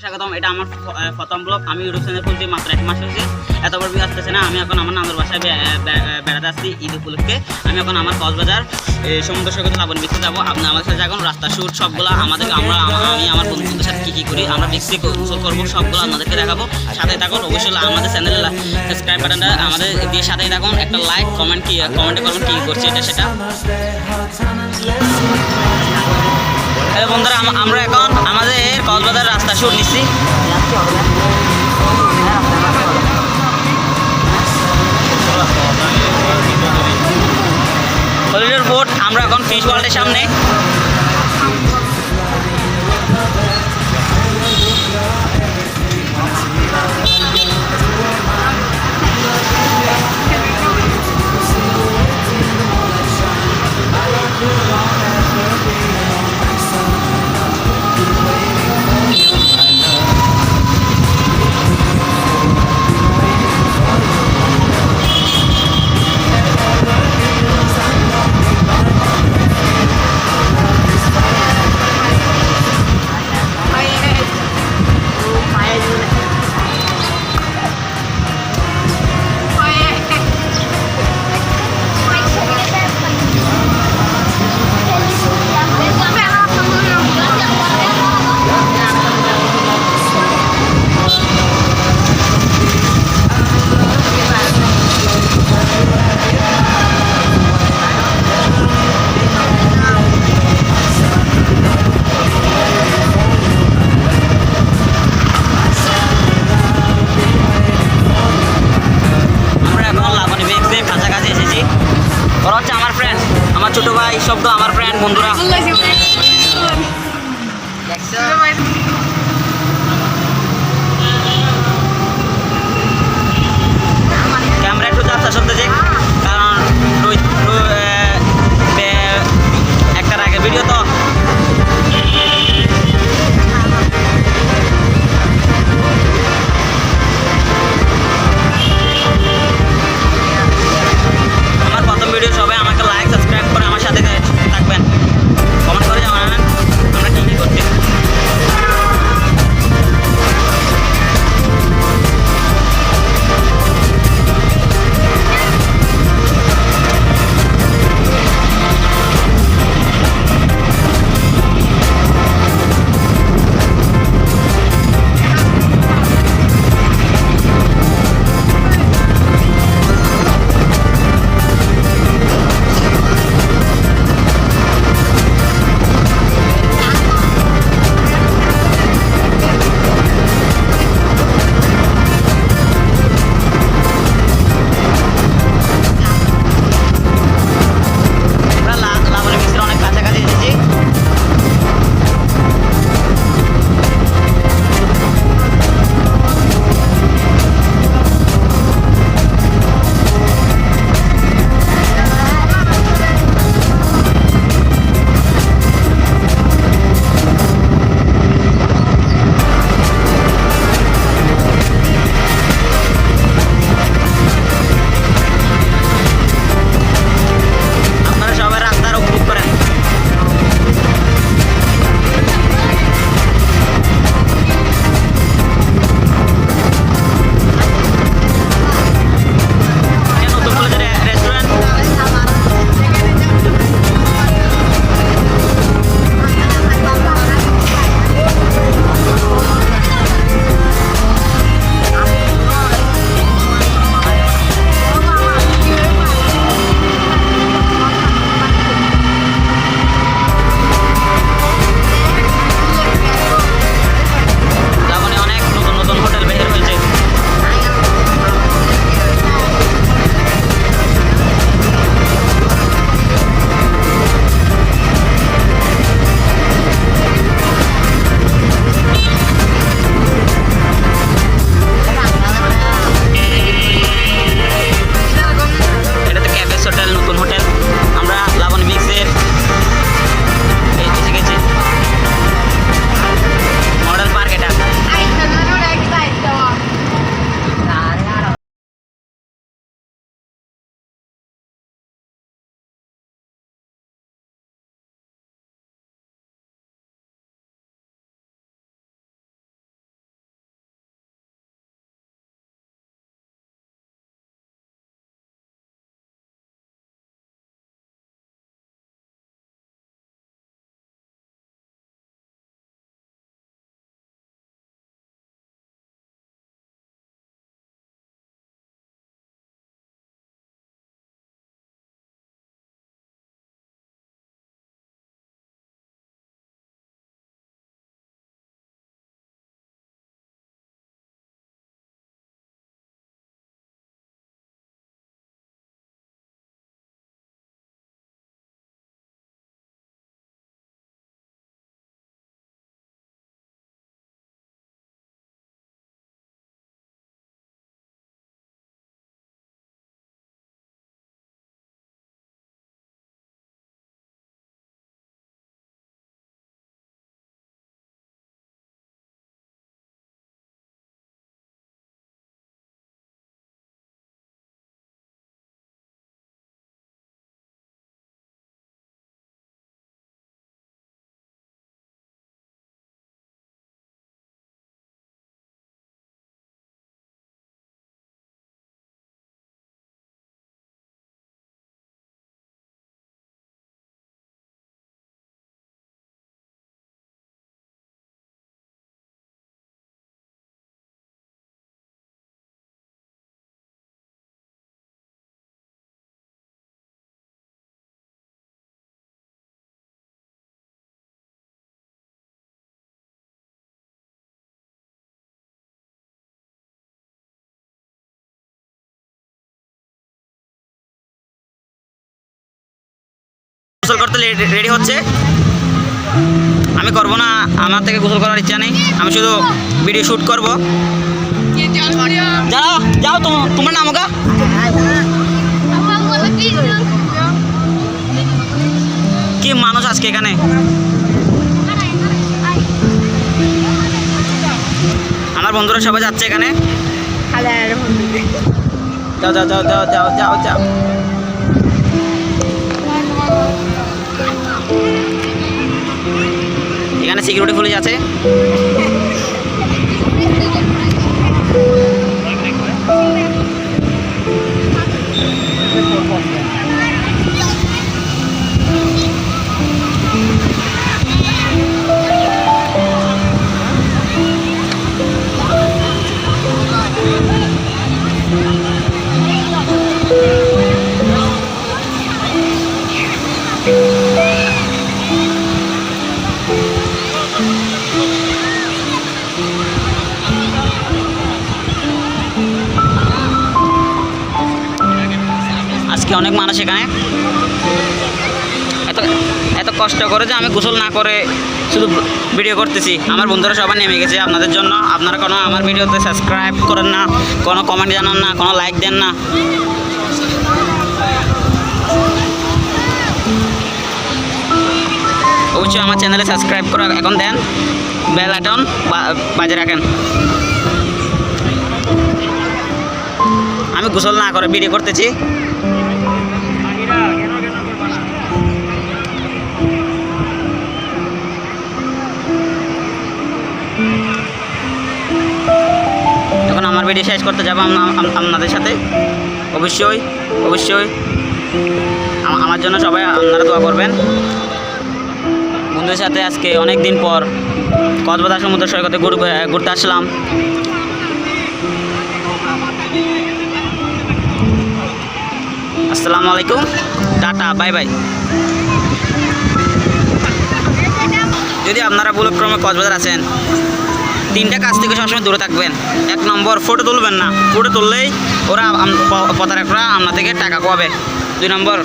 স্বাগতম। এটা আমার প্রথম ব্লগ। আমি ইউটিউব চ্যানেল খুলছি মাত্র 1 মাস হয়েছে। এত বড় ভিউ আসতেছে না। আমি এখন আমার নানুর বাসায় বেড়াতে আসছি ঈদ উপলক্ষে। আমি এখন আমার কক্সবাজার সমুদ্র সৈকতে লাবণ বিচে যাবো। আপনি আমাদের সাথে যাবেন। রাস্তা শুট সবগুলো আমি আমার বন্ধুদের সাথে কী করি আমরা বিক্রি করবো সবগুলো আপনাদেরকে দেখাবো। সাথে থাকুন। অবশ্যই আমাদের চ্যানেলে সাবস্ক্রাইব বাটনটা আমাদের দিয়ে সাথেই থাকুন। একটা লাইক কমেন্টে করবেন কী করছি এটা সেটা। হ্যালো বন্ধুরা, আমরা এখন আমাদের কক্সবাজার রাস্তা শুট নিচ্ছি। হলিডের বোট। আমরা এখন ফিশ ওয়ার্ল্ডের সামনে। গোসল করতে রেডি হচ্ছে। আমি করব না, আমার থেকে গোসল করার ইচ্ছা নেই, আমি শুধু ভিডিও শ্যুট করব। যাও যাও, তোমার নাম ওকা কি মানুষ আজকে এখানে। আমার বন্ধুরা সবাই যাচ্ছে এখানে। যাও যাও যাও যাও যাও যাও যাও। এখানে সিকিউরিটি পুলিশ আছে। আজকে অনেক মানুষ এখানে, এত এত কষ্ট করে যে আমি গোসল না করে শুধু ভিডিও করতেছি। আমার বন্ধুরা সবাই নেমে গেছে আপনাদের জন্য। আপনারা কোনো আমার ভিডিওতে সাবস্ক্রাইব করেন না, কোনো কমেন্ট জানান না, কোনো লাইক দেন না। অবশ্যই আমার চ্যানেলে সাবস্ক্রাইব করে এখন দেন, বেল আইকন বাজে রাখেন। আমি গোসল না করে ভিডিও করতেছি। এখন আমার ভিডিও শেষ করতে যাবো আপনাদের সাথে। অবশ্যই অবশ্যই আমার জন্য সবাই আপনারা দোয়া করবেন। বন্ধুদের সাথে আজকে অনেক দিন পর কক্সবাজার সমুদ্র সৈকতে ঘুরতে আসলাম। আসসালামু আলাইকুম, টাটা, বাই বাই। যদি আপনারা ভুলক্রমে কক্সবাজার আছেন, 3টা কাজ থেকে সবসময় দূরে থাকবেন। 1 নম্বর, ফটো তুলবেন না। ফটো তুললেই ওরা প্রতারকরা আপনার থেকে টাকা পাবে। 2 নম্বর,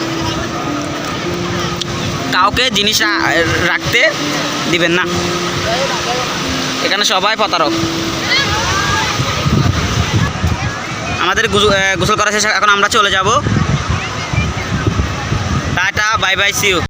কাউকে জিনিস রাখতে দিবেন না, এখানে সবাই প্রতারক। আমাদের গোসল করা শেষ, এখন আমরা চলে যাব। টাটা, বাই বাই, সি ইউ।